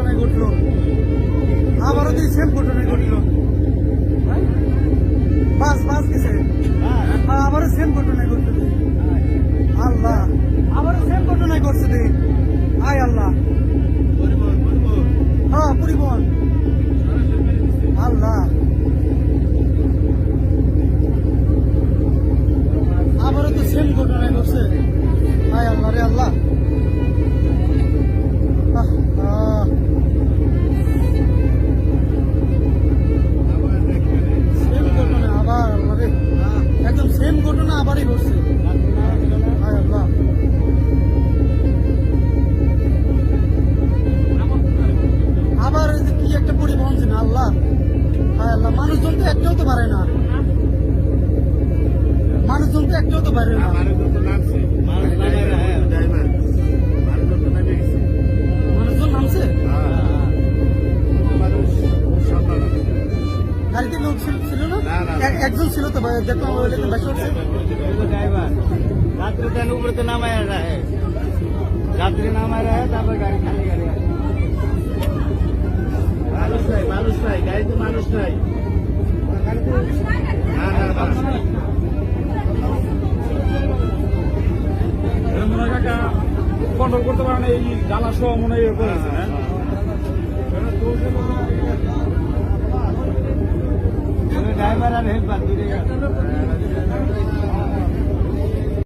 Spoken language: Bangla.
ঘটনায় ঘটলো, আবারও তো সেম ঘটনায় ঘটলো। বাস বাস গেছে, আবারও সেম ঘটনায় ঘটছে। আল্লাহ, আবারও সেম ঘটনায় ঘটছে রে। আয় আল্লাহ, হ্যাঁ পরিবহন। আল্লাহ, আবারও তো সেম ঘটনায় ঘটছে। আয় আল্লাহ রে আল্লাহ। সেম ঘটনা আবার আল্লাহ রে, একদম সেম ঘটনা আবারই ঘটছে। আয় আল্লাহ, আবার কি একটা পরিবহন ছিল। আল্লাহ, আয় আল্লাহ, মানুষজন তো একটাও তো পারে না, মানুষজন তো একটাও তো পারে না। মানুষজন নামছে, গাড়িতে লোক ছিল না, একজন ছিল তো দেখলাম বেশি উঠছে। रात्रि ट्रेन ऊपर तो नाम आया रहा है, रात्रि नाम आ रहा है, तब गाड़ी खाली गाड़ी मानुष नहीं गाड़ी तो मानुष नहीं কন্ট্রোল করতে পারে না, এই জ্বালা সহ মনে হয় করেছে। ड्राइवर और हेल्पर